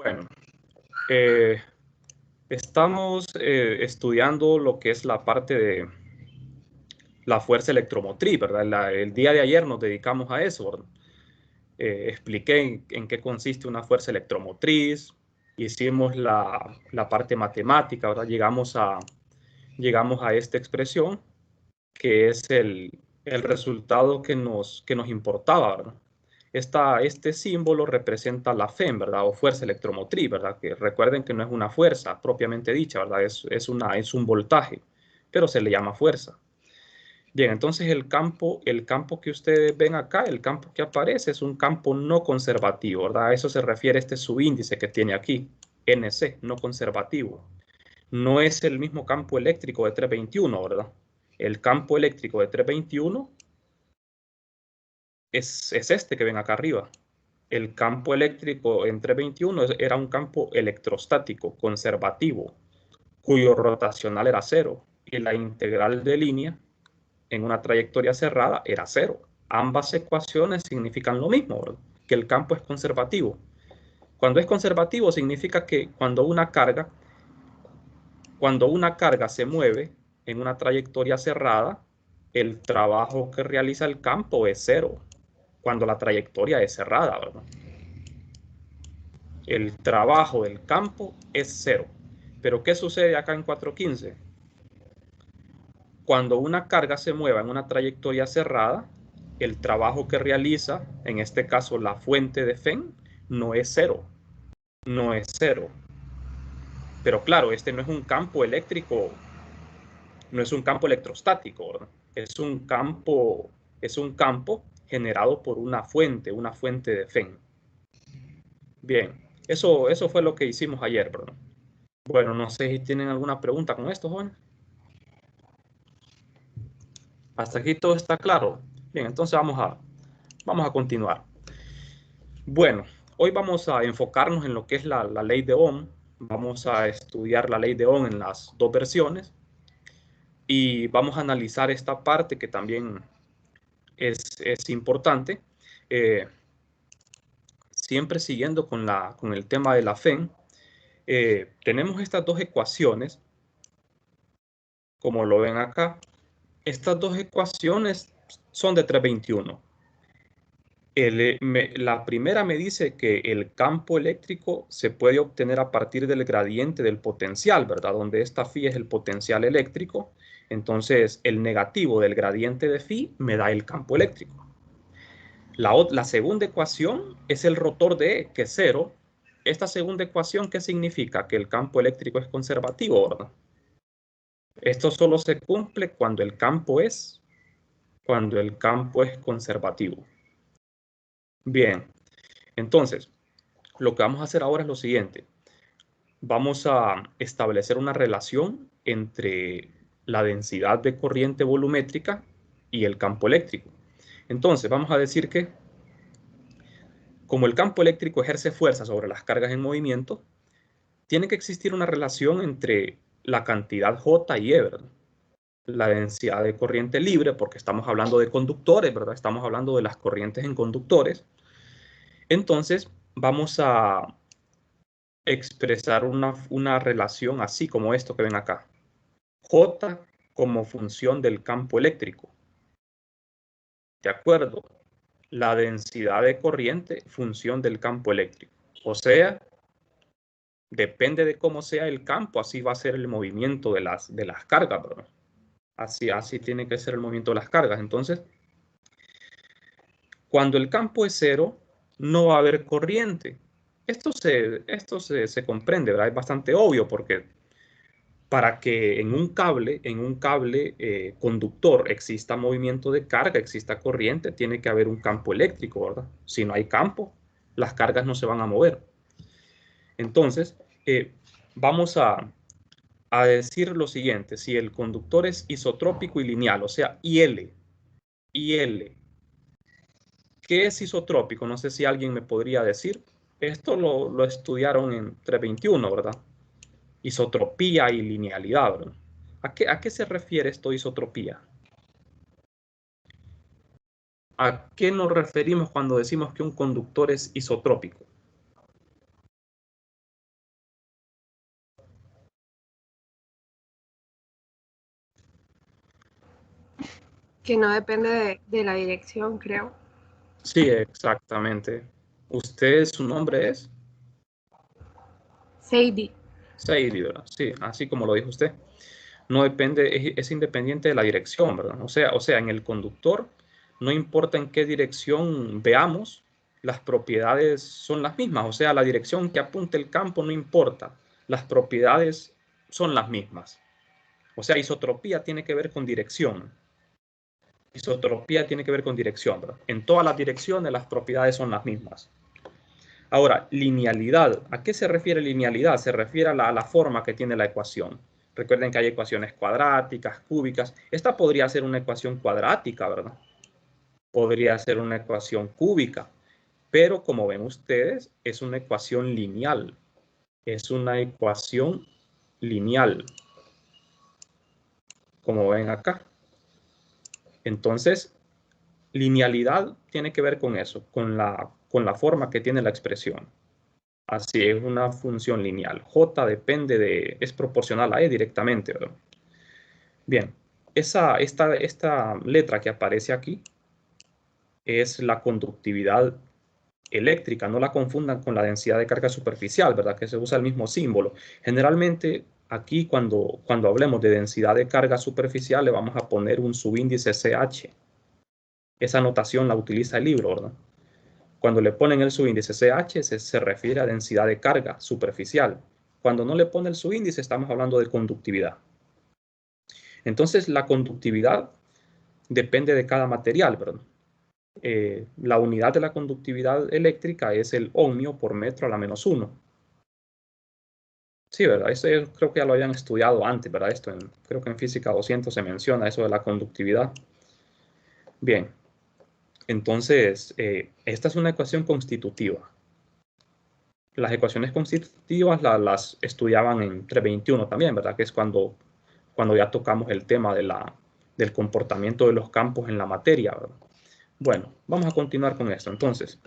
Bueno, estamos estudiando lo que es la parte de la fuerza electromotriz, ¿verdad? El día de ayer nos dedicamos a eso, ¿verdad? Expliqué en qué consiste una fuerza electromotriz, hicimos la parte matemática, ¿verdad? Llegamos a esta expresión que es el resultado que nos importaba, ¿verdad? Este símbolo representa la FEM, ¿verdad? O fuerza electromotriz, ¿verdad? Que recuerden que no es una fuerza propiamente dicha, ¿verdad? Es un voltaje, pero se le llama fuerza. Bien, entonces el campo que ustedes ven acá, el campo que aparece es un campo no conservativo, ¿verdad? A eso se refiere este subíndice que tiene aquí, NC, no conservativo. No es el mismo campo eléctrico de 321, ¿verdad? El campo eléctrico de 321 es este que ven acá arriba. El campo eléctrico en 321 era un campo electrostático conservativo, cuyo rotacional era cero, y la integral de línea en una trayectoria cerrada era cero. Ambas ecuaciones significan lo mismo, ¿verdad? Que el campo es conservativo. Cuando es conservativo significa que cuando una carga se mueve en una trayectoria cerrada, el trabajo que realiza el campo es cero, cuando la trayectoria es cerrada, ¿verdad? El trabajo del campo es cero. Pero ¿qué sucede acá en 415? Cuando una carga se mueva en una trayectoria cerrada, el trabajo que realiza, en este caso la fuente de FEN, no es cero. No es cero. Pero claro, este no es un campo eléctrico, no es un campo electrostático, ¿verdad? Es un campo generado por una fuente de FEN. Bien, eso fue lo que hicimos ayer, ¿verdad? Bueno, no sé si tienen alguna pregunta con esto, jóvenes. Hasta aquí todo está claro. Bien, entonces vamos a continuar. Bueno, hoy vamos a enfocarnos en lo que es la ley de Ohm. Vamos a estudiar la ley de Ohm en las dos versiones y vamos a analizar esta parte que también es importante. Siempre siguiendo con el tema de la FEM, tenemos estas dos ecuaciones, como lo ven acá. Estas dos ecuaciones son de 321. La primera me dice que el campo eléctrico se puede obtener a partir del gradiente del potencial, ¿verdad? Donde esta phi es el potencial eléctrico. Entonces, el negativo del gradiente de phi me da el campo eléctrico. La segunda ecuación es el rotor de E, que es cero. Esta segunda ecuación, ¿qué significa? Que el campo eléctrico es conservativo, ¿verdad? Esto solo se cumple cuando el campo es conservativo. Bien, entonces, lo que vamos a hacer ahora es lo siguiente. Vamos a establecer una relación entre la densidad de corriente volumétrica y el campo eléctrico. Entonces, vamos a decir que como el campo eléctrico ejerce fuerza sobre las cargas en movimiento, tiene que existir una relación entre la cantidad J y E, ¿verdad? La densidad de corriente libre, porque estamos hablando de conductores, ¿verdad? Estamos hablando de las corrientes en conductores. Entonces, vamos a expresar una relación así como esto que ven acá. J como función del campo eléctrico. ¿De acuerdo? La densidad de corriente, función del campo eléctrico. O sea, depende de cómo sea el campo, así va a ser el movimiento de las cargas, ¿verdad? Así tiene que ser el movimiento de las cargas. Entonces, cuando el campo es cero, no va a haber corriente. Se comprende, ¿verdad? Es bastante obvio porque para que en un cable conductor exista movimiento de carga, exista corriente, tiene que haber un campo eléctrico, ¿verdad? Si no hay campo, las cargas no se van a mover. Entonces, vamos a decir lo siguiente: si el conductor es isotrópico y lineal, o sea, IL, ¿qué es isotrópico? No sé si alguien me podría decir. Esto lo estudiaron en 321, ¿verdad? Isotropía y linealidad, ¿verdad? ¿A qué se refiere esto de isotropía? ¿A qué nos referimos cuando decimos que un conductor es isotrópico? Que no depende de la dirección, creo. Sí, exactamente. ¿Usted, su nombre es? Sadie. Sadie, ¿verdad? Sí, así como lo dijo usted. No depende, es independiente de la dirección, ¿verdad? O sea, en el conductor, no importa en qué dirección veamos, las propiedades son las mismas. O sea, la dirección que apunte el campo no importa, las propiedades son las mismas. O sea, isotropía tiene que ver con dirección. Isotropía tiene que ver con dirección, ¿verdad? En todas las direcciones las propiedades son las mismas. Ahora, linealidad. ¿A qué se refiere linealidad? Se refiere a la forma que tiene la ecuación. Recuerden que hay ecuaciones cuadráticas, cúbicas. Esta podría ser una ecuación cuadrática, ¿verdad? Podría ser una ecuación cúbica. Pero como ven ustedes, es una ecuación lineal. Es una ecuación lineal. Como ven acá. Entonces, linealidad tiene que ver con eso, con la forma que tiene la expresión. Así es una función lineal. J es proporcional a E directamente, ¿verdad? Bien, esta letra que aparece aquí es la conductividad eléctrica. No la confundan con la densidad de carga superficial, ¿verdad? Que se usa el mismo símbolo. Generalmente aquí cuando hablemos de densidad de carga superficial le vamos a poner un subíndice CH. Esa notación la utiliza el libro, ¿verdad? Cuando le ponen el subíndice CH se refiere a densidad de carga superficial. Cuando no le pone el subíndice estamos hablando de conductividad. Entonces la conductividad depende de cada material, ¿verdad? La unidad de la conductividad eléctrica es el ohmio por metro a la menos 1. Sí, ¿verdad? Eso creo que ya lo habían estudiado antes, ¿verdad? Creo que en física 200 se menciona eso de la conductividad. Bien, entonces esta es una ecuación constitutiva. Las ecuaciones constitutivas las estudiaban en 321 también, ¿verdad? Que es cuando ya tocamos el tema del comportamiento de los campos en la materia, ¿verdad? Bueno, vamos a continuar con esto. Entonces,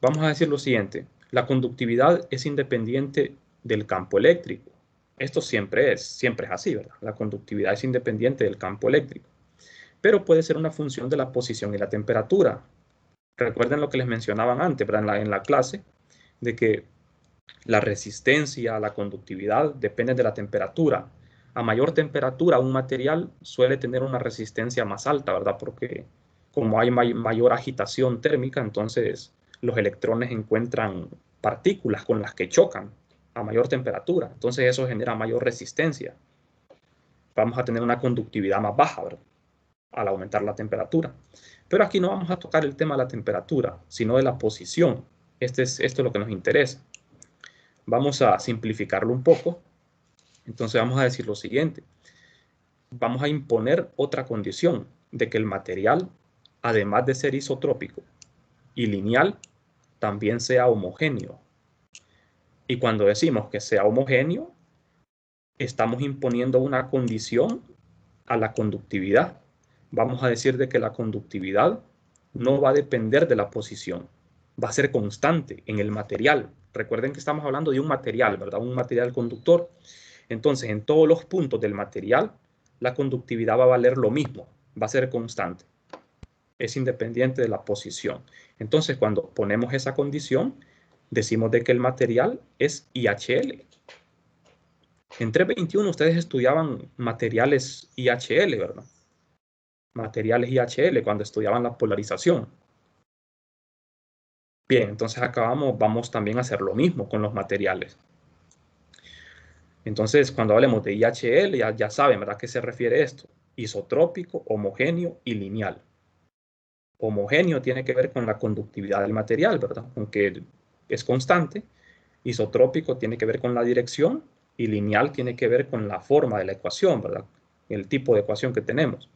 vamos a decir lo siguiente. La conductividad es independiente del campo eléctrico. Esto siempre es así, ¿verdad? La conductividad es independiente del campo eléctrico. Pero puede ser una función de la posición y la temperatura. Recuerden lo que les mencionaban antes, ¿verdad? En la clase, de que la resistencia, la conductividad depende de la temperatura. A mayor temperatura, un material suele tener una resistencia más alta, ¿verdad? Porque como hay mayor agitación térmica, entonces los electrones encuentran partículas con las que chocan a mayor temperatura. Entonces eso genera mayor resistencia. Vamos a tener una conductividad más baja, ¿verdad? Al aumentar la temperatura. Pero aquí no vamos a tocar el tema de la temperatura, sino de la posición. Esto es lo que nos interesa. Vamos a simplificarlo un poco. Entonces vamos a decir lo siguiente. Vamos a imponer otra condición de que el material, además de ser isotrópico y lineal, también sea homogéneo. Y cuando decimos que sea homogéneo, estamos imponiendo una condición a la conductividad. Vamos a decir de que la conductividad no va a depender de la posición, va a ser constante en el material. Recuerden que estamos hablando de un material, ¿verdad? Un material conductor. Entonces, en todos los puntos del material, la conductividad va a valer lo mismo, va a ser constante. Es independiente de la posición. Entonces, cuando ponemos esa condición, decimos de que el material es IHL. En 321 ustedes estudiaban materiales IHL, ¿verdad? Materiales IHL cuando estudiaban la polarización. Bien, entonces acá vamos también a hacer lo mismo con los materiales. Entonces, cuando hablemos de IHL, ya saben, ¿verdad? ¿A qué se refiere esto? Isotrópico, homogéneo y lineal. Homogéneo tiene que ver con la conductividad del material, ¿verdad? Aunque es constante. Isotrópico tiene que ver con la dirección y lineal tiene que ver con la forma de la ecuación, ¿verdad? El tipo de ecuación que tenemos.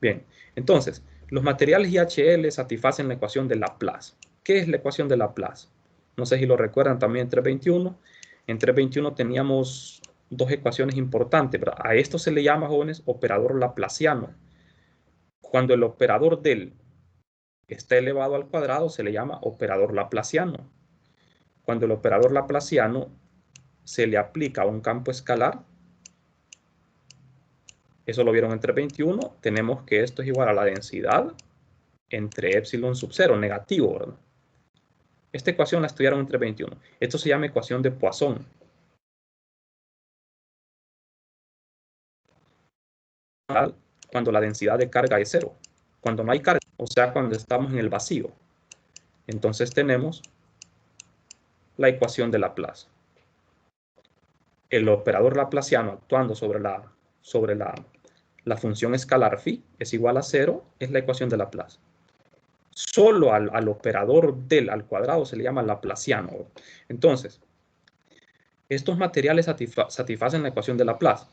Bien, entonces, los materiales IHL satisfacen la ecuación de Laplace. ¿Qué es la ecuación de Laplace? No sé si lo recuerdan también en 321. En 321 teníamos dos ecuaciones importantes, ¿verdad? A esto se le llama, jóvenes, operador laplaciano. Cuando el operador del está elevado al cuadrado, se le llama operador laplaciano. Cuando el operador laplaciano se le aplica a un campo escalar, Eso lo vieron en 321. Tenemos que esto es igual a la densidad entre epsilon sub 0, negativo, ¿verdad? Esta ecuación la estudiaron en 321. Esto se llama ecuación de Poisson. Cuando la densidad de carga es 0. Cuando no hay carga, o sea, cuando estamos en el vacío. Entonces tenemos la ecuación de Laplace. El operador laplaciano actuando sobre la función escalar phi es igual a 0, es la ecuación de Laplace. Solo al operador del al cuadrado se le llama laplaciano. Entonces, estos materiales satisfacen la ecuación de Laplace.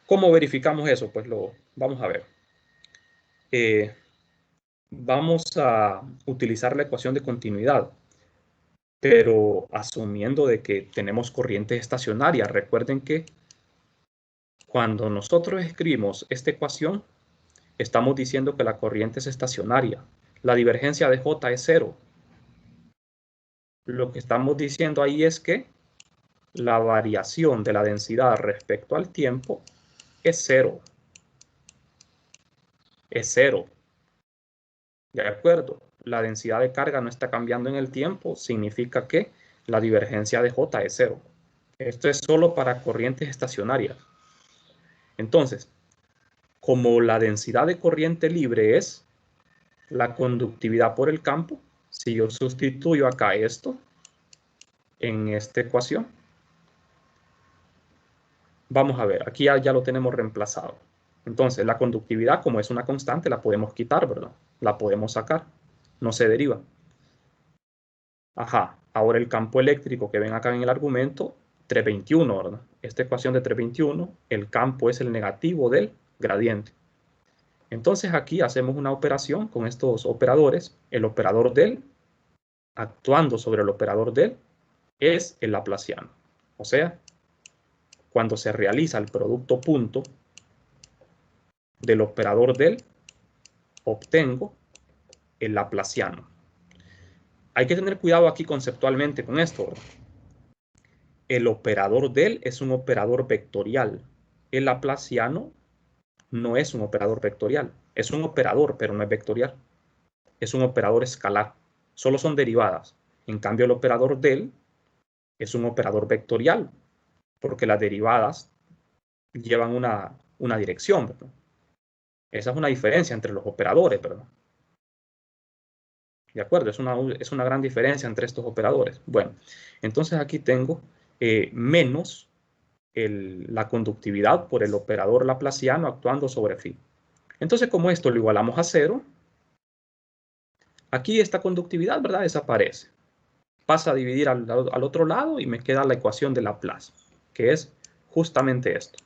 ¿Cómo verificamos eso? Pues lo vamos a ver. Vamos a utilizar la ecuación de continuidad, pero asumiendo de que tenemos corrientes estacionarias. Recuerden que cuando nosotros escribimos esta ecuación, estamos diciendo que la corriente es estacionaria. La divergencia de J es 0. Lo que estamos diciendo ahí es que la variación de la densidad respecto al tiempo es 0. Es 0. ¿De acuerdo? La densidad de carga no está cambiando en el tiempo. Significa que la divergencia de J es 0. Esto es solo para corrientes estacionarias. Entonces, como la densidad de corriente libre es la conductividad por el campo, si yo sustituyo acá esto en esta ecuación, vamos a ver, aquí ya lo tenemos reemplazado. Entonces, la conductividad, como es una constante, la podemos quitar, ¿verdad? La podemos sacar, no se deriva. Ajá, ahora el campo eléctrico que ven acá en el argumento, 321, ¿verdad? Esta ecuación de 321, el campo es el negativo del gradiente. Entonces aquí hacemos una operación con estos operadores. El operador del, actuando sobre el operador del, es el laplaciano. O sea, cuando se realiza el producto punto del operador del, obtengo el laplaciano. Hay que tener cuidado aquí conceptualmente con esto, ¿verdad? El operador del es un operador vectorial. El laplaciano no es un operador vectorial. Es un operador, pero no es vectorial. Es un operador escalar. Solo son derivadas. En cambio, el operador del es un operador vectorial, porque las derivadas llevan una dirección, ¿verdad? Esa es una diferencia entre los operadores, ¿verdad? ¿De acuerdo? Es una gran diferencia entre estos operadores. Bueno, entonces aquí tengo menos la conductividad por el operador laplaciano actuando sobre phi. Entonces, como esto lo igualamos a 0, aquí esta conductividad, ¿verdad?, desaparece. Pasa a dividir al otro lado y me queda la ecuación de Laplace, que es justamente esto.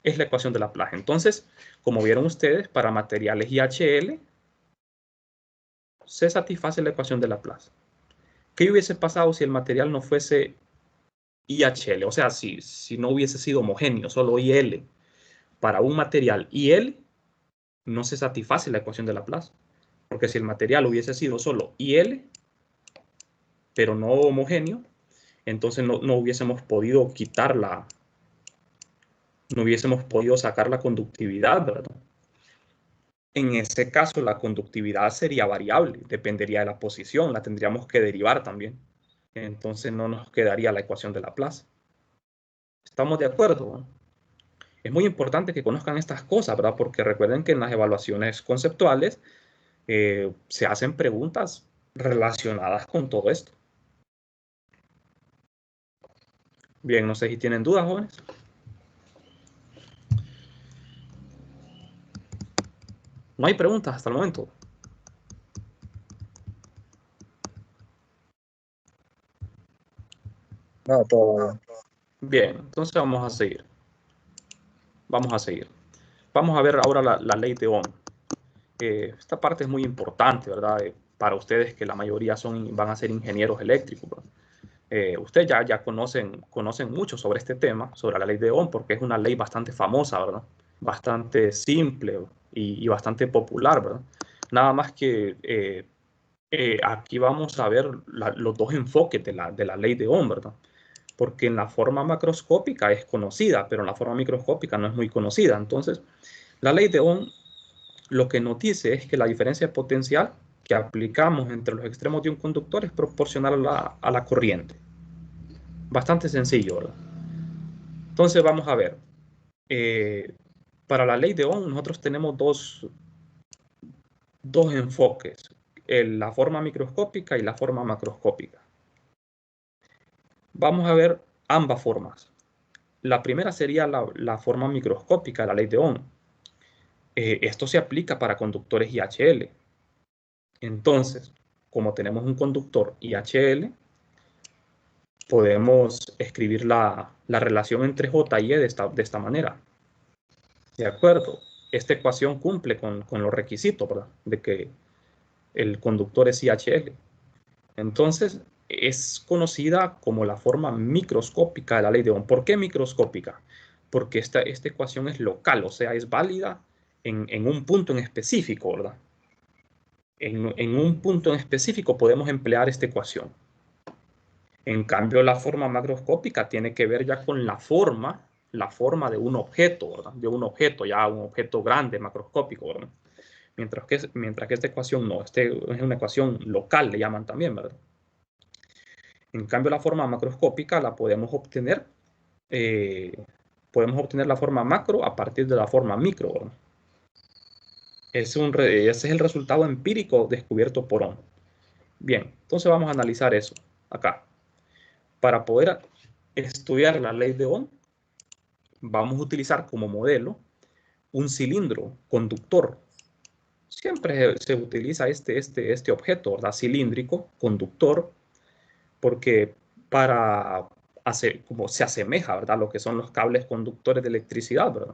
Es la ecuación de Laplace. Entonces, como vieron ustedes, para materiales IHL se satisface la ecuación de Laplace. ¿Qué hubiese pasado si el material no fuese IHL? O sea, si no hubiese sido homogéneo, solo IL. Para un material IL no se satisface la ecuación de Laplace. Porque si el material hubiese sido solo IL, pero no homogéneo, entonces no hubiésemos podido no hubiésemos podido sacar la conductividad, ¿verdad? En ese caso, la conductividad sería variable, dependería de la posición, la tendríamos que derivar también. Entonces no nos quedaría la ecuación de Laplace. ¿Estamos de acuerdo? Es muy importante que conozcan estas cosas, ¿verdad? Porque recuerden que en las evaluaciones conceptuales se hacen preguntas relacionadas con todo esto. Bien, no sé si tienen dudas, jóvenes. No hay preguntas hasta el momento. No, todo. Bien, entonces vamos a seguir. Vamos a seguir. Vamos a ver ahora la ley de Ohm. Esta parte es muy importante, ¿verdad? Para ustedes que la mayoría van a ser ingenieros eléctricos, ¿verdad? Ustedes ya conocen mucho sobre este tema, sobre la ley de Ohm, porque es una ley bastante famosa, ¿verdad? Bastante simple y bastante popular, ¿verdad? Nada más que aquí vamos a ver los dos enfoques de la ley de Ohm, ¿verdad? porque en la forma macroscópica es conocida, pero en la forma microscópica no es muy conocida. Entonces, la ley de Ohm lo que nos dice es que la diferencia de potencial que aplicamos entre los extremos de un conductor es proporcional a la corriente. Bastante sencillo, ¿verdad? Entonces vamos a ver. Para la ley de Ohm nosotros tenemos dos enfoques, la forma microscópica y la forma macroscópica. Vamos a ver ambas formas. La primera sería la forma microscópica, la ley de Ohm. Esto se aplica para conductores IHL. Entonces, como tenemos un conductor IHL, podemos escribir la relación entre J y E de esta manera. ¿De acuerdo? Esta ecuación cumple con los requisitos, ¿verdad? De que el conductor es IHL. Entonces, es conocida como la forma microscópica de la ley de Ohm. ¿Por qué microscópica? Porque esta ecuación es local, o sea, es válida en un punto en específico, ¿verdad? En un punto en específico podemos emplear esta ecuación. En cambio, la forma macroscópica tiene que ver ya con la forma de un objeto, ¿verdad? De un objeto, ya un objeto grande, macroscópico, ¿verdad? Mientras que esta ecuación no, es una ecuación local, le llaman también, ¿verdad? En cambio, la forma macroscópica la podemos obtener la forma macro a partir de la forma micro, ¿verdad? Ese es el resultado empírico descubierto por Ohm. Bien, entonces vamos a analizar eso acá. Para poder estudiar la ley de Ohm, vamos a utilizar como modelo un cilindro conductor. Siempre se utiliza este objeto, ¿verdad? Cilíndrico, conductor, porque como se asemeja, ¿verdad? Lo que son los cables conductores de electricidad, ¿verdad?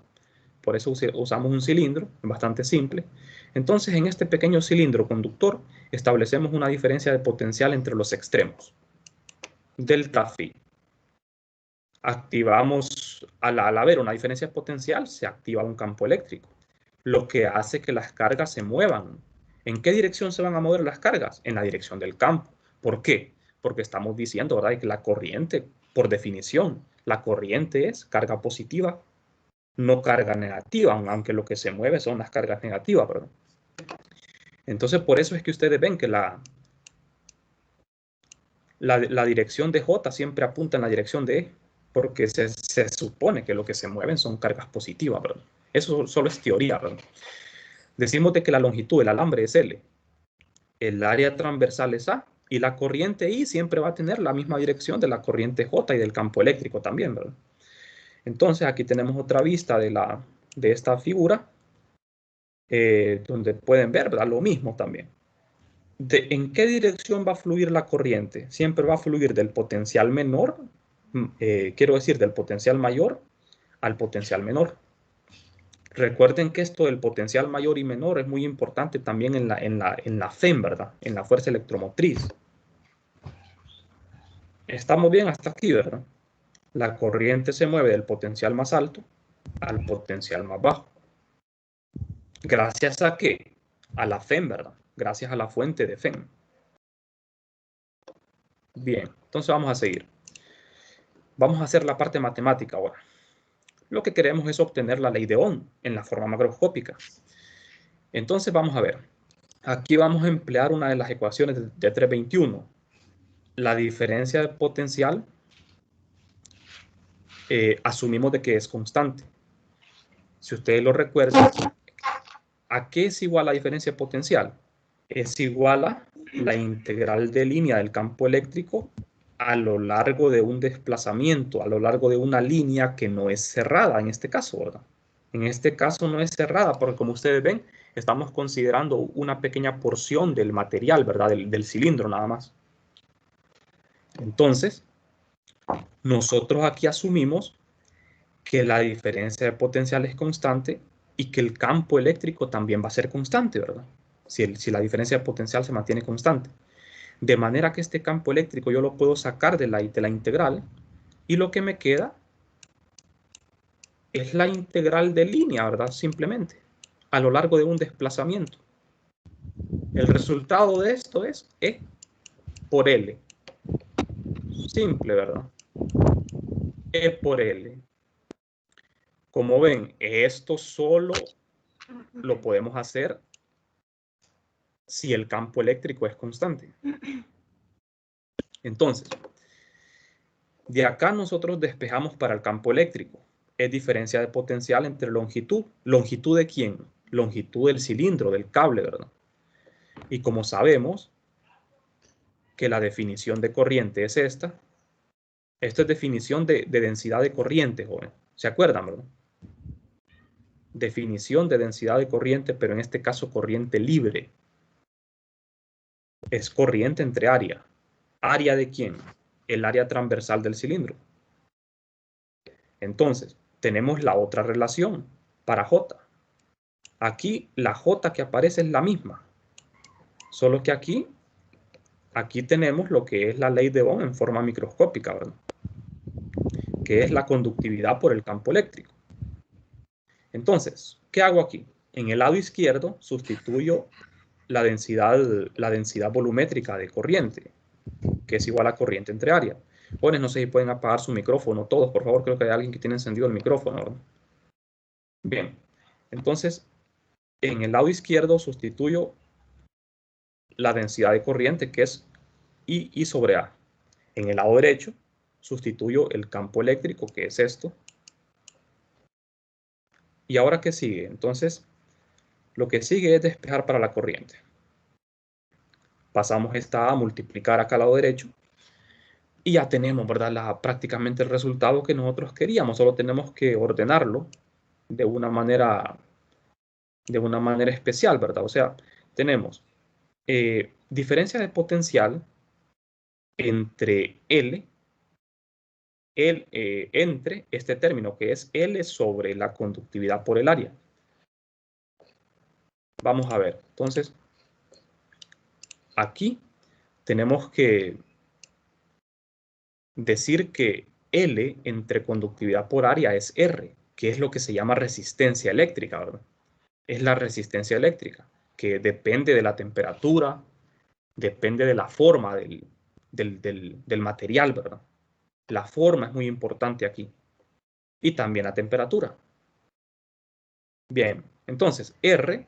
Por eso usamos un cilindro, bastante simple. Entonces, en este pequeño cilindro conductor, establecemos una diferencia de potencial entre los extremos. Delta phi. Activamos, al haber una diferencia de potencial, se activa un campo eléctrico, lo que hace que las cargas se muevan. ¿En qué dirección se van a mover las cargas? En la dirección del campo. ¿Por qué? Porque estamos diciendo, ¿verdad?, que la corriente, por definición, la corriente es carga positiva, no carga negativa, aunque lo que se mueve son las cargas negativas, ¿verdad? Entonces, por eso es que ustedes ven que la dirección de J siempre apunta en la dirección de E, porque se supone que lo que se mueven son cargas positivas, ¿verdad? Eso solo es teoría, ¿verdad? Decimos de que la longitud del alambre es L, el área transversal es A, y la corriente I siempre va a tener la misma dirección de la corriente J y del campo eléctrico también, ¿verdad? Entonces, aquí tenemos otra vista de esta figura, donde pueden ver, ¿verdad?, lo mismo también. ¿En qué dirección va a fluir la corriente? Siempre va a fluir del potencial menor, quiero decir, del potencial mayor al potencial menor. Recuerden que esto del potencial mayor y menor es muy importante también en la FEM, ¿verdad? En la fuerza electromotriz. Estamos bien hasta aquí, ¿verdad? La corriente se mueve del potencial más alto al potencial más bajo. ¿Gracias a qué? A la FEM, ¿verdad? Gracias a la fuente de FEM. Bien, entonces vamos a seguir. Vamos a hacer la parte matemática ahora. Lo que queremos es obtener la ley de Ohm en la forma macroscópica. Entonces vamos a ver. Aquí vamos a emplear una de las ecuaciones de 321. La diferencia de potencial asumimos de que es constante. Si ustedes lo recuerdan, ¿a qué es igual la diferencia de potencial? Es igual a la integral de línea del campo eléctrico a lo largo de un desplazamiento, a lo largo de una línea que no es cerrada en este caso, ¿verdad? En este caso no es cerrada porque, como ustedes ven, estamos considerando una pequeña porción del material, ¿verdad? Del cilindro nada más. Entonces, nosotros aquí asumimos que la diferencia de potencial es constante y que el campo eléctrico también va a ser constante, ¿verdad? Si la diferencia de potencial se mantiene constante. De manera que este campo eléctrico yo lo puedo sacar de la integral y lo que me queda es la integral de línea, ¿verdad? Simplemente, a lo largo de un desplazamiento. El resultado de esto es E por L. Simple, ¿verdad? E por L. Como ven, esto solo lo podemos hacer si el campo eléctrico es constante. Entonces, de acá nosotros despejamos para el campo eléctrico. Es diferencia de potencial entre longitud. ¿Longitud de quién? Longitud del cilindro, del cable, ¿verdad? Y como sabemos que la definición de corriente es esta, esto es definición de densidad de corriente, joven. ¿Se acuerdan, verdad? Definición de densidad de corriente, pero en este caso corriente libre. Es corriente entre área. ¿Área de quién? El área transversal del cilindro. Entonces, tenemos la otra relación para J. Aquí la J que aparece es la misma, solo que aquí tenemos lo que es la ley de Ohm en forma microscópica, ¿verdad? Que es la conductividad por el campo eléctrico. Entonces, ¿qué hago aquí? En el lado izquierdo sustituyo la densidad volumétrica de corriente, que es igual a corriente entre área. Jóvenes, no sé si pueden apagar su micrófono todos, por favor, creo que hay alguien que tiene encendido el micrófono, ¿verdad? Bien, entonces, en el lado izquierdo sustituyo la densidad de corriente, que es I sobre A. En el lado derecho sustituyo el campo eléctrico, que es esto. ¿Y ahora qué sigue? Entonces, lo que sigue es despejar para la corriente. Pasamos esta A a multiplicar acá al lado derecho. Y ya tenemos, ¿verdad? Prácticamente el resultado que nosotros queríamos. Solo tenemos que ordenarlo de una manera especial, ¿verdad? O sea, tenemos diferencia de potencial entre L, entre este término que es L sobre la conductividad por el área. Vamos a ver. Entonces, aquí tenemos que decir que L entre conductividad por área es R, que es lo que se llama resistencia eléctrica, ¿verdad? Es la resistencia eléctrica, que depende de la temperatura, depende de la forma del material, ¿verdad? La forma es muy importante aquí. Y también la temperatura. Bien, entonces R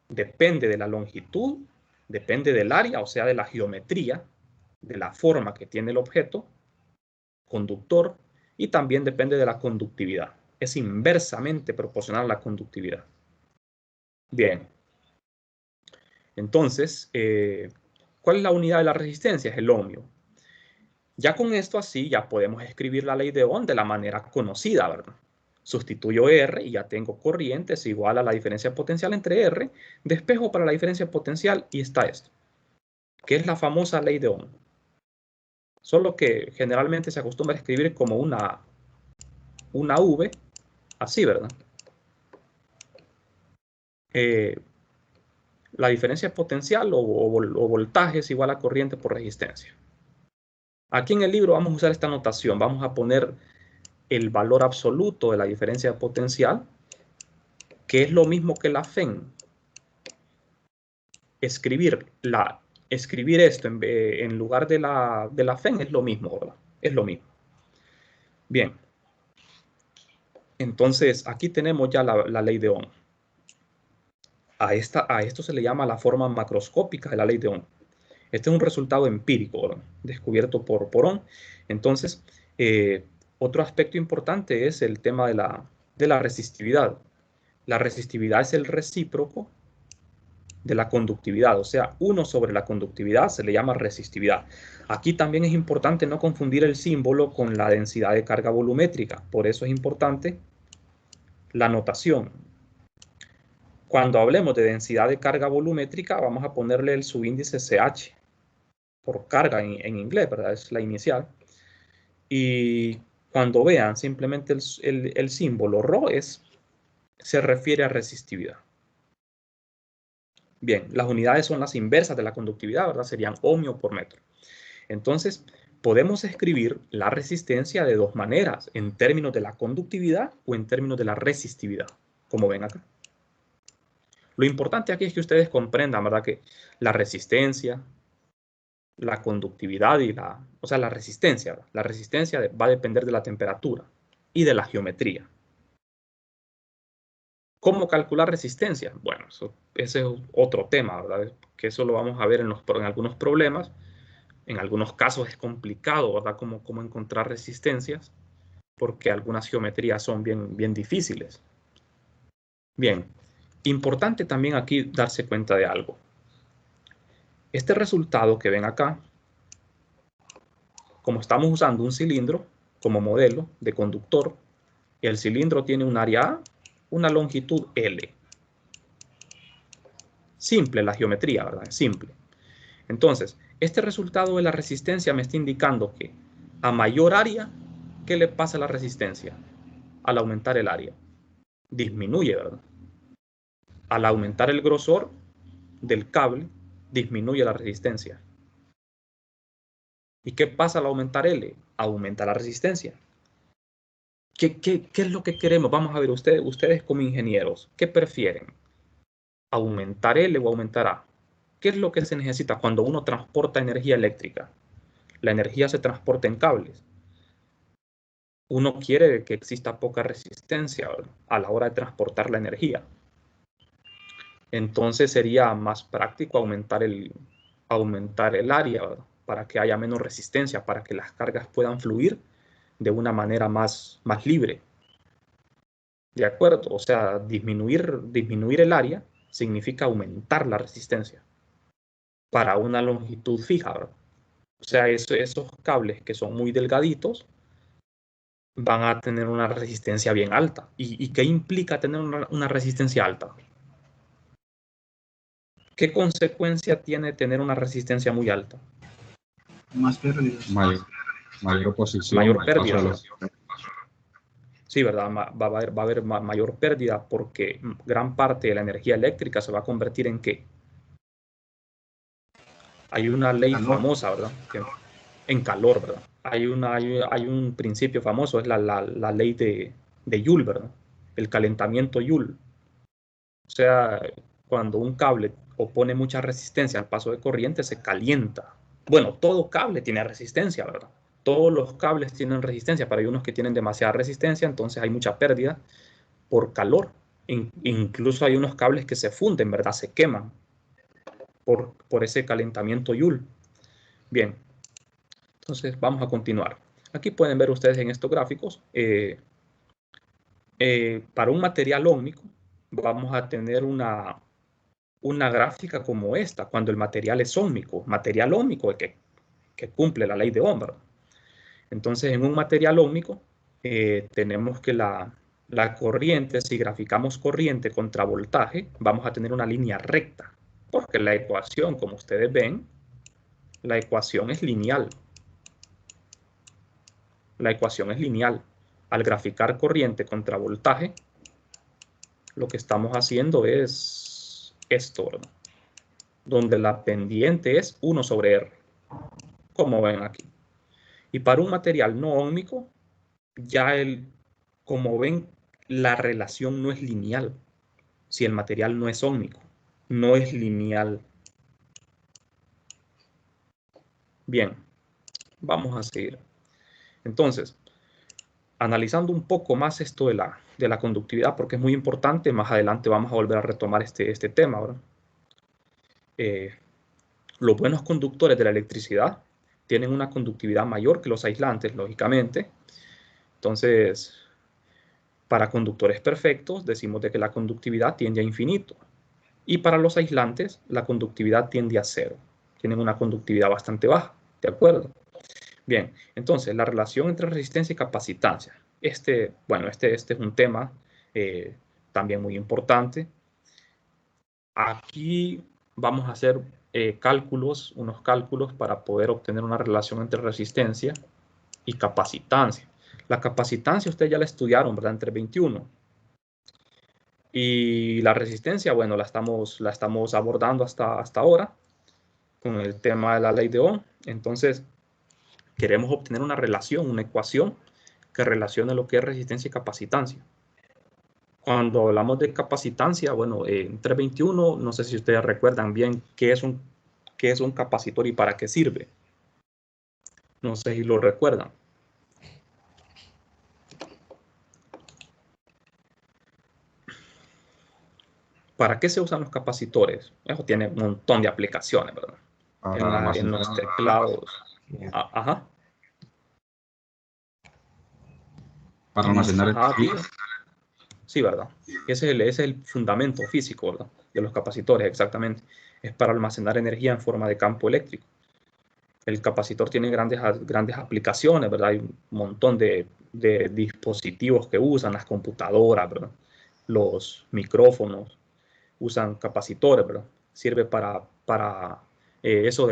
depende de la longitud, depende del área, o sea, de la geometría, de la forma que tiene el objeto conductor, y también depende de la conductividad. Es inversamente proporcional a la conductividad. Bien. Entonces, ¿cuál es la unidad de la resistencia? Es el ohmio. Ya con esto así, ya podemos escribir la ley de Ohm de la manera conocida, ¿verdad? Sustituyo R y ya tengo corriente es igual a la diferencia potencial entre R, despejo para la diferencia potencial y está esto, que es la famosa ley de Ohm. Solo que generalmente se acostumbra a escribir como una V, así, ¿verdad? La diferencia potencial o voltaje es igual a corriente por resistencia. Aquí en el libro vamos a usar esta notación. Vamos a poner el valor absoluto de la diferencia potencial, que es lo mismo que la FEN. Escribir esto en lugar de la FEN es lo mismo, ¿verdad? Es lo mismo. Bien. Entonces, aquí tenemos ya la ley de Ohm. A esto se le llama la forma macroscópica de la ley de Ohm. Este es un resultado empírico, ¿verdad? Descubierto por Ohm. Entonces, otro aspecto importante es el tema de la resistividad. La resistividad es el recíproco de la conductividad, o sea, 1 sobre la conductividad se le llama resistividad. Aquí también es importante no confundir el símbolo con la densidad de carga volumétrica, por eso es importante la notación. Cuando hablemos de densidad de carga volumétrica, vamos a ponerle el subíndice CH, por carga en inglés, ¿verdad? Es la inicial. Y cuando vean simplemente el símbolo ρ se refiere a resistividad. Bien, las unidades son las inversas de la conductividad, ¿verdad? Serían ohmio por metro. Entonces, podemos escribir la resistencia de dos maneras, en términos de la conductividad o en términos de la resistividad, como ven acá. Lo importante aquí es que ustedes comprendan, ¿verdad? Que la resistencia, la conductividad y la resistencia, ¿verdad? La resistencia va a depender de la temperatura y de la geometría. ¿Cómo calcular resistencia? Bueno, ese es otro tema, ¿verdad? Que eso lo vamos a ver en algunos problemas. En algunos casos es complicado, ¿verdad? Cómo encontrar resistencias, porque algunas geometrías son bien difíciles. Bien, importante también aquí darse cuenta de algo. Este resultado que ven acá, como estamos usando un cilindro como modelo de conductor, el cilindro tiene un área A, una longitud L. Simple la geometría, ¿verdad? Simple. Entonces, este resultado de la resistencia me está indicando que a mayor área, ¿qué le pasa a la resistencia? Al aumentar el área, disminuye, ¿verdad? Al aumentar el grosor del cable, disminuye la resistencia. ¿Y qué pasa al aumentar L? Aumenta la resistencia. ¿Qué es lo que queremos? Vamos a ver, ustedes como ingenieros, ¿qué prefieren? ¿Aumentar L o aumentar A? ¿Qué es lo que se necesita cuando uno transporta energía eléctrica? La energía se transporta en cables. Uno quiere que exista poca resistencia a la hora de transportar la energía. Entonces sería más práctico aumentar el área, ¿verdad? Para que haya menos resistencia, para que las cargas puedan fluir de una manera más libre. ¿De acuerdo? O sea, disminuir el área significa aumentar la resistencia para una longitud fija, ¿verdad? O sea, esos cables que son muy delgaditos van a tener una resistencia bien alta. ¿Y qué implica tener una resistencia alta? ¿Qué consecuencia tiene tener una resistencia muy alta? Más pérdidas. Mayor oposición. Mayor pérdida. Sí, ¿verdad? Va a haber mayor pérdida porque gran parte de la energía eléctrica se va a convertir en ¿qué? Hay una ley famosa, ¿verdad? En calor, ¿verdad? Hay un principio famoso, es la ley de Joule, ¿verdad? El calentamiento Joule. O sea, cuando un cable opone mucha resistencia al paso de corriente, se calienta. Bueno, todo cable tiene resistencia, ¿verdad? Todos los cables tienen resistencia, pero hay unos que tienen demasiada resistencia, entonces hay mucha pérdida por calor. Incluso hay unos cables que se funden, ¿verdad? Se queman por ese calentamiento Joule. Bien, entonces vamos a continuar. Aquí pueden ver ustedes en estos gráficos, para un material ómnico vamos a tener una gráfica como esta, cuando el material es ómnico, material ómnico que cumple la ley de Ohm, ¿verdad? Entonces, en un material ómnico tenemos que la corriente, si graficamos corriente contra voltaje, vamos a tener una línea recta, porque la ecuación, como ustedes ven, la ecuación es lineal. La ecuación es lineal. Al graficar corriente contra voltaje, lo que estamos haciendo es esto, ¿verdad? Donde la pendiente es 1 sobre R, como ven aquí. Y para un material no óhmico, ya como ven, la relación no es lineal. Si el material no es óhmico, no es lineal. Bien, vamos a seguir. Entonces, analizando un poco más esto de la conductividad, porque es muy importante, más adelante vamos a volver a retomar este tema, ¿verdad? Los buenos conductores de la electricidad tienen una conductividad mayor que los aislantes, lógicamente. Entonces, para conductores perfectos, decimos de que la conductividad tiende a infinito. Y para los aislantes, la conductividad tiende a 0. Tienen una conductividad bastante baja, ¿de acuerdo? Bien, entonces, la relación entre resistencia y capacitancia. Este es un tema también muy importante. Aquí vamos a hacer unos cálculos para poder obtener una relación entre resistencia y capacitancia. La capacitancia ustedes ya la estudiaron, ¿verdad? Entre 21. Y la resistencia, bueno, la estamos abordando hasta ahora con el tema de la ley de Ohm. Entonces, queremos obtener una relación, una ecuación que relacione lo que es resistencia y capacitancia. Cuando hablamos de capacitancia, bueno, en 321, no sé si ustedes recuerdan bien qué es un qué es un capacitor y para qué sirve. No sé si lo recuerdan. ¿Para qué se usan los capacitores? Eso tiene un montón de aplicaciones, ¿verdad? En los teclados. Ajá. Para almacenar energía. Sí, ¿verdad? Ese es el fundamento físico, ¿verdad? De los capacitores, exactamente. Es para almacenar energía en forma de campo eléctrico. El capacitor tiene grandes aplicaciones, ¿verdad? Hay un montón de dispositivos que usan, las computadoras, ¿verdad? Los micrófonos usan capacitores, ¿verdad? Sirve para eso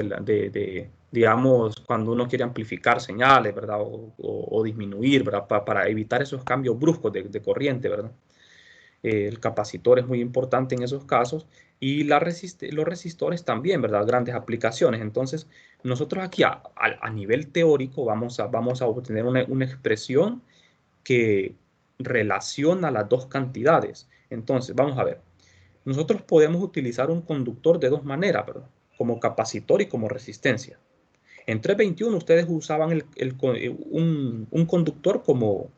digamos, cuando uno quiere amplificar señales, ¿verdad? O disminuir, ¿verdad? Para evitar esos cambios bruscos de corriente, ¿verdad? El capacitor es muy importante en esos casos y los resistores también, ¿verdad? Grandes aplicaciones. Entonces, nosotros aquí a nivel teórico vamos a obtener una expresión que relaciona las dos cantidades. Entonces, vamos a ver. Nosotros podemos utilizar un conductor de dos maneras, ¿verdad? Como capacitor y como resistencia. En 321 ustedes usaban un conductor como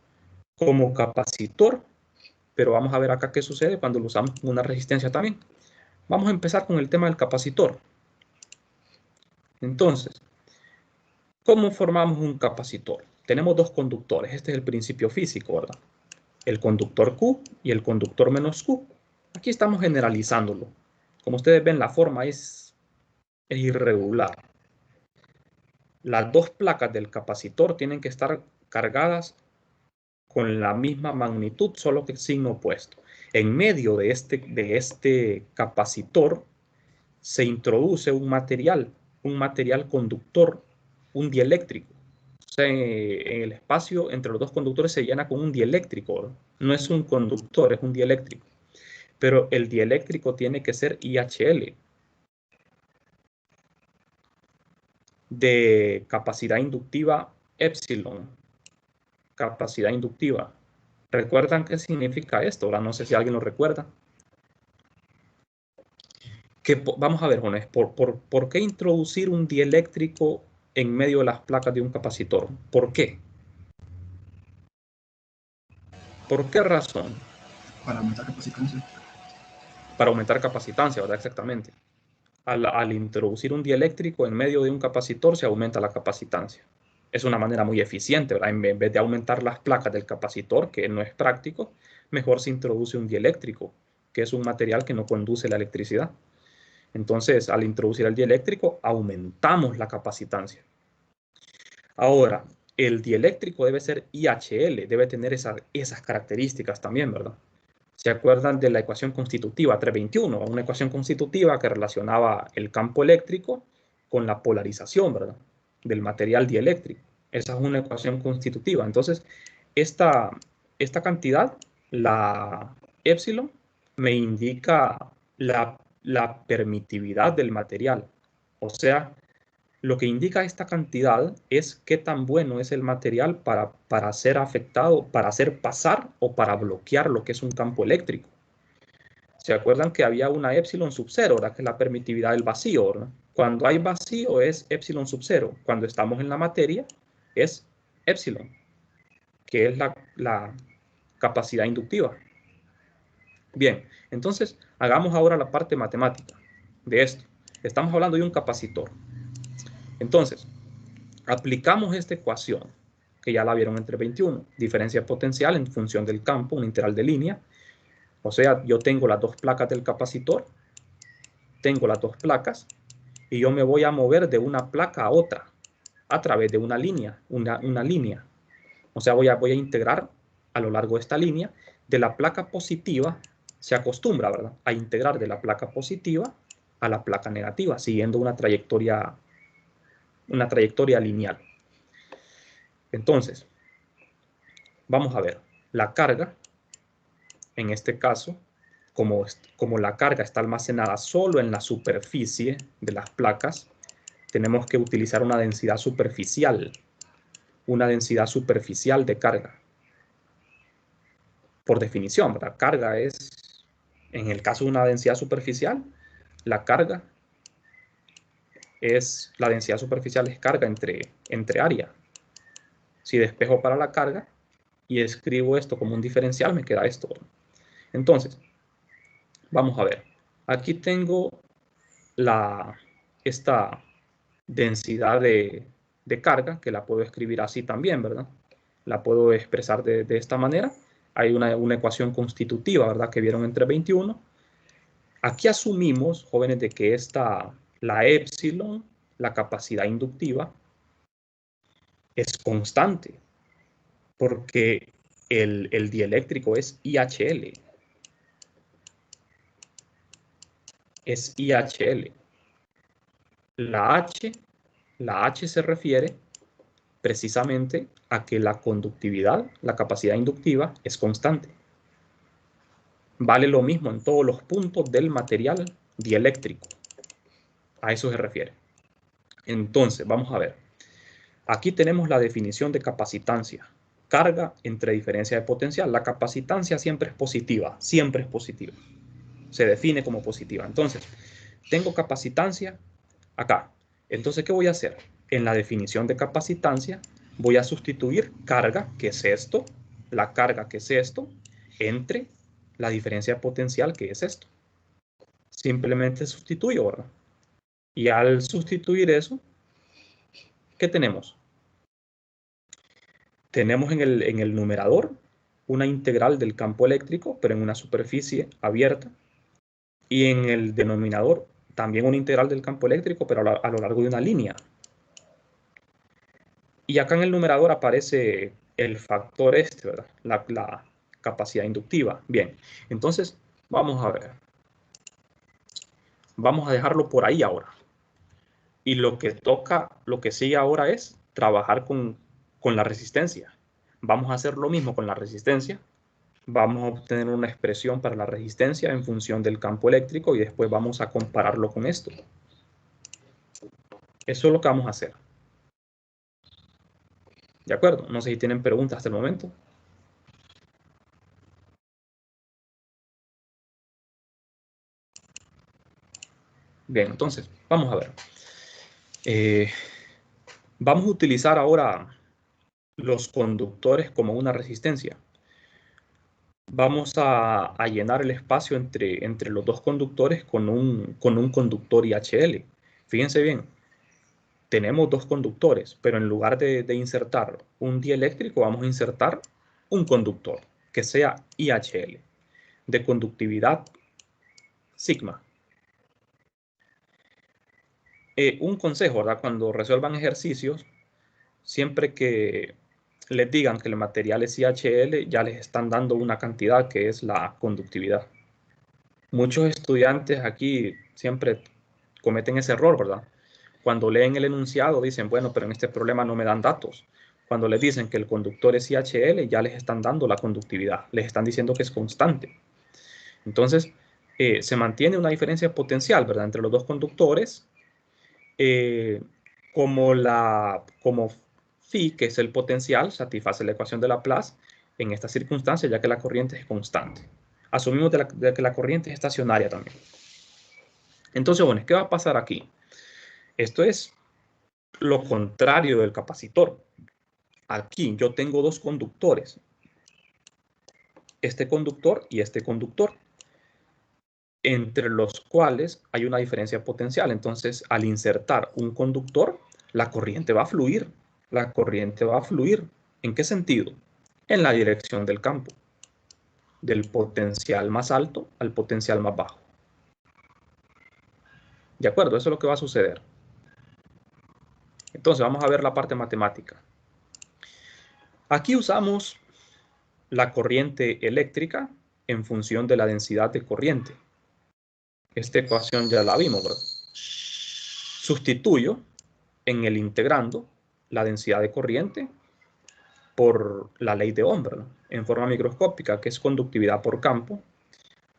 capacitor, pero vamos a ver acá qué sucede cuando lo usamos con una resistencia también. Vamos a empezar con el tema del capacitor. Entonces, ¿cómo formamos un capacitor? Tenemos dos conductores. Este es el principio físico, ¿verdad? El conductor Q y el conductor menos Q. Aquí estamos generalizándolo. Como ustedes ven, la forma es irregular. Las dos placas del capacitor tienen que estar cargadas con la misma magnitud, solo que signo opuesto. En medio de este capacitor se introduce un material conductor, un dieléctrico. O sea, en el espacio entre los dos conductores se llena con un dieléctrico, ¿no? No es un conductor, es un dieléctrico. Pero el dieléctrico tiene que ser IHL, de capacidad inductiva epsilon. Capacidad inductiva. ¿Recuerdan qué significa esto? Ahora no sé si alguien lo recuerda. Vamos a ver, Jones, ¿por qué introducir un dieléctrico en medio de las placas de un capacitor? ¿Por qué? ¿Por qué razón? Para aumentar capacitancia. Para aumentar capacitancia, ¿verdad? Exactamente. Al introducir un dieléctrico en medio de un capacitor se aumenta la capacitancia. Es una manera muy eficiente, ¿verdad? En vez de aumentar las placas del capacitor, que no es práctico, mejor se introduce un dieléctrico, que es un material que no conduce la electricidad. Entonces, al introducir el dieléctrico, aumentamos la capacitancia. Ahora, el dieléctrico debe ser IHL, debe tener esas características también, ¿verdad? ¿Se acuerdan de la ecuación constitutiva 321? Una ecuación constitutiva que relacionaba el campo eléctrico con la polarización, ¿verdad? Del material dieléctrico. Esa es una ecuación constitutiva. Entonces, esta cantidad, la epsilon, me indica la permitividad del material. O sea, lo que indica esta cantidad es qué tan bueno es el material para ser afectado, para hacer pasar o para bloquear lo que es un campo eléctrico. ¿Se acuerdan que había una epsilon sub 0, ¿verdad? Que es la permitividad del vacío, ¿verdad? Cuando hay vacío es epsilon sub 0. Cuando estamos en la materia es epsilon, que es la capacidad inductiva. Bien, entonces hagamos ahora la parte matemática de esto. Estamos hablando de un capacitor. Entonces, aplicamos esta ecuación, que ya la vieron entre 21, diferencia potencial en función del campo, un integral de línea. O sea, yo tengo las dos placas del capacitor, tengo las dos placas, y yo me voy a mover de una placa a otra, a través de una línea, una línea. O sea, voy a integrar a lo largo de esta línea, de la placa positiva, se acostumbra, ¿verdad?, a integrar de la placa positiva a la placa negativa, siguiendo una trayectoria lineal. Entonces, vamos a ver, la carga, en este caso, como la carga está almacenada solo en la superficie de las placas, tenemos que utilizar una densidad superficial de carga. Por definición, ¿verdad? Carga es, en el caso de una densidad superficial, la carga es la densidad superficial es carga entre área. Si despejo para la carga y escribo esto como un diferencial, me queda esto. Entonces, vamos a ver. Aquí tengo esta densidad de carga, que la puedo escribir así también, ¿verdad? La puedo expresar de esta manera. Hay una ecuación constitutiva, ¿verdad? Que vieron entre 21. Aquí asumimos, jóvenes, de que la épsilon, la capacidad inductiva, es constante, porque el dieléctrico es IHL. Es IHL. La H se refiere precisamente a que la conductividad, la capacidad inductiva, es constante. Vale lo mismo en todos los puntos del material dieléctrico. A eso se refiere. Entonces, vamos a ver. Aquí tenemos la definición de capacitancia. Carga entre diferencia de potencial. La capacitancia siempre es positiva. Siempre es positiva. Se define como positiva. Entonces, tengo capacitancia acá. Entonces, ¿qué voy a hacer? En la definición de capacitancia voy a sustituir carga, que es esto, la carga, que es esto, entre la diferencia de potencial, que es esto. Simplemente sustituyo, ¿verdad? Y al sustituir eso, ¿qué tenemos? Tenemos en el numerador una integral del campo eléctrico, pero en una superficie abierta. Y en el denominador también una integral del campo eléctrico, pero a lo largo de una línea. Y acá en el numerador aparece el factor este, ¿verdad? La capacidad inductiva. Bien, entonces vamos a ver. Vamos a dejarlo por ahí ahora. Y lo que sigue ahora es trabajar con la resistencia. Vamos a hacer lo mismo con la resistencia. Vamos a obtener una expresión para la resistencia en función del campo eléctrico y después vamos a compararlo con esto. Eso es lo que vamos a hacer. ¿De acuerdo? No sé si tienen preguntas hasta el momento. Bien, entonces, vamos a ver. Vamos a utilizar ahora los conductores como una resistencia. Vamos a llenar el espacio entre los dos conductores con un conductor IHL. Fíjense bien, tenemos dos conductores, pero en lugar de insertar un dieléctrico, vamos a insertar un conductor que sea IHL, de conductividad sigma. Un consejo, ¿verdad? Cuando resuelvan ejercicios, siempre que les digan que el material es IHL, ya les están dando una cantidad que es la conductividad. Muchos estudiantes aquí siempre cometen ese error, ¿verdad? Cuando leen el enunciado dicen, bueno, pero en este problema no me dan datos. Cuando les dicen que el conductor es IHL, ya les están dando la conductividad. Les están diciendo que es constante. Entonces, se mantiene una diferencia potencial, ¿verdad? Entre los dos conductores, como phi, que es el potencial, satisface la ecuación de Laplace en esta circunstancia, ya que la corriente es constante. Asumimos de que la corriente es estacionaria también. Entonces, bueno, ¿qué va a pasar aquí? Esto es lo contrario del capacitor. Aquí yo tengo dos conductores. Este conductor y este conductor, entre los cuales hay una diferencia potencial. Entonces, al insertar un conductor, la corriente va a fluir. La corriente va a fluir. ¿En qué sentido? En la dirección del campo. Del potencial más alto al potencial más bajo. ¿De acuerdo? Eso es lo que va a suceder. Entonces, vamos a ver la parte matemática. Aquí usamos la corriente eléctrica en función de la densidad de corriente. Esta ecuación ya la vimos, ¿verdad? Sustituyo en el integrando la densidad de corriente por la ley de Ohm, ¿verdad? En forma microscópica, que es conductividad por campo.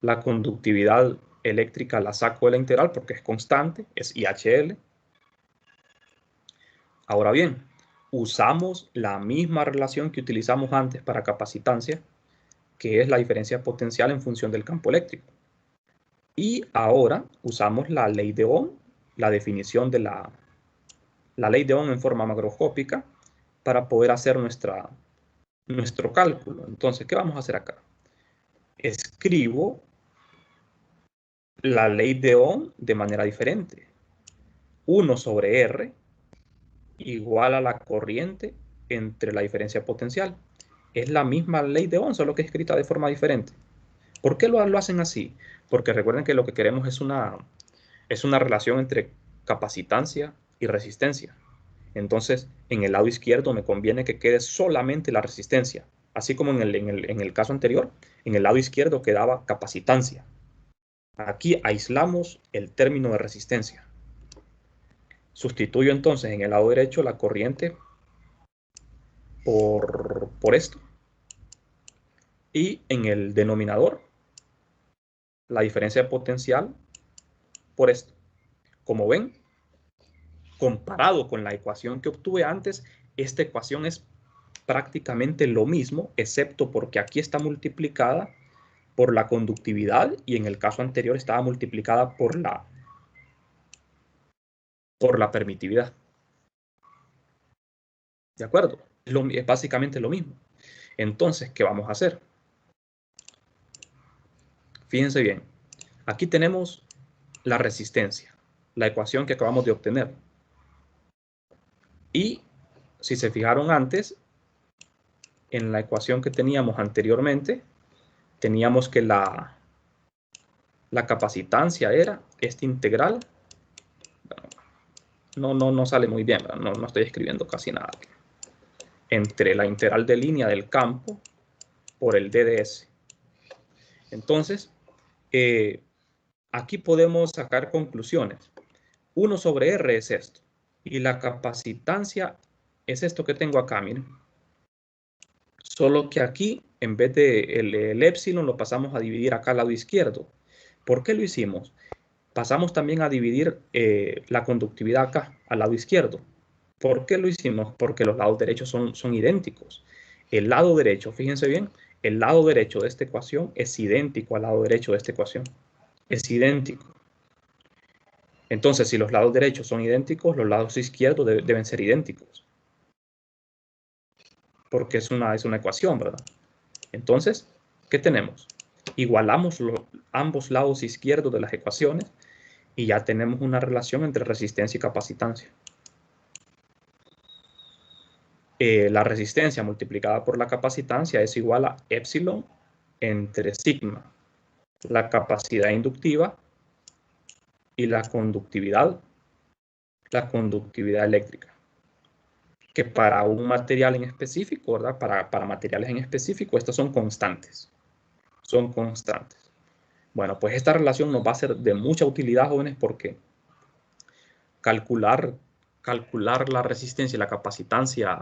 La conductividad eléctrica la saco de la integral porque es constante, es IHL. Ahora bien, usamos la misma relación que utilizamos antes para capacitancia, que es la diferencia potencial en función del campo eléctrico. Y ahora usamos la ley de Ohm la definición de la ley de Ohm en forma macroscópica para poder hacer nuestro cálculo. Entonces, ¿qué vamos a hacer acá? Escribo la ley de Ohm de manera diferente. 1 sobre R igual a la corriente entre la diferencia potencial. Es la misma ley de Ohm, solo que escrita de forma diferente. ¿Por qué lo hacen así? Porque recuerden que lo que queremos es una relación entre capacitancia y resistencia. Entonces, en el lado izquierdo me conviene que quede solamente la resistencia. Así como en el caso anterior, en el lado izquierdo quedaba capacitancia. Aquí aislamos el término de resistencia. Sustituyo entonces en el lado derecho la corriente por esto. Y en el denominador, la diferencia de potencial por esto. Como ven, comparado con la ecuación que obtuve antes, esta ecuación es prácticamente lo mismo, excepto porque aquí está multiplicada por la conductividad y en el caso anterior estaba multiplicada por la permitividad. ¿De acuerdo? Es básicamente lo mismo. Entonces, ¿qué vamos a hacer? Fíjense bien. Aquí tenemos la resistencia, la ecuación que acabamos de obtener. Y si se fijaron antes, en la ecuación que teníamos anteriormente, teníamos que la capacitancia era esta integral. No sale muy bien, no estoy escribiendo casi nada. Entre la integral de línea del campo por el DDS. Entonces, aquí podemos sacar conclusiones. 1 sobre R es esto. Y la capacitancia es esto que tengo acá, miren. Solo que aquí, en vez de el épsilon, lo pasamos a dividir acá al lado izquierdo. ¿Por qué lo hicimos? Pasamos también a dividir la conductividad acá, al lado izquierdo. ¿Por qué lo hicimos? Porque los lados derechos son idénticos. El lado derecho, fíjense bien, el lado derecho de esta ecuación es idéntico al lado derecho de esta ecuación. Es idéntico. Entonces, si los lados derechos son idénticos, los lados izquierdos deben ser idénticos. Porque es una ecuación, ¿verdad? Entonces, ¿qué tenemos? Igualamos ambos lados izquierdos de las ecuaciones y ya tenemos una relación entre resistencia y capacitancia. La resistencia multiplicada por la capacitancia es igual a épsilon entre sigma, la capacidad inductiva y la conductividad eléctrica. Que para un material en específico, ¿verdad? Para materiales en específico, estas son constantes. Son constantes. Bueno, pues esta relación nos va a ser de mucha utilidad, jóvenes, porque calcular la resistencia y la capacitancia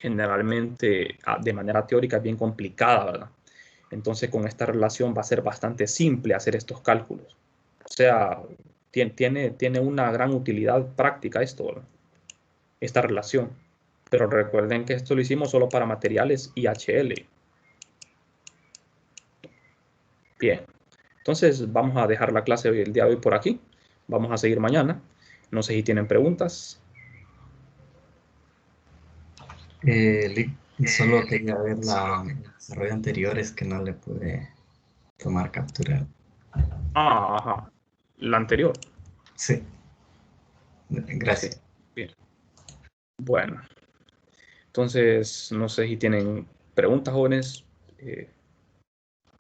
generalmente de manera teórica es bien complicada, ¿verdad? Entonces con esta relación va a ser bastante simple hacer estos cálculos. O sea, tiene una gran utilidad práctica esto, ¿verdad? Esta relación. Pero recuerden que esto lo hicimos solo para materiales IHL. Bien. Entonces vamos a dejar la clase el día de hoy por aquí. Vamos a seguir mañana. No sé si tienen preguntas. Solo quería ver el desarrollo anterior, es que no le pude tomar captura. Ajá. La anterior. Sí. Gracias. Sí. Bien. Bueno. Entonces, no sé si tienen preguntas, jóvenes.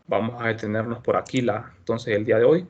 Vamos a detenernos por aquí entonces el día de hoy.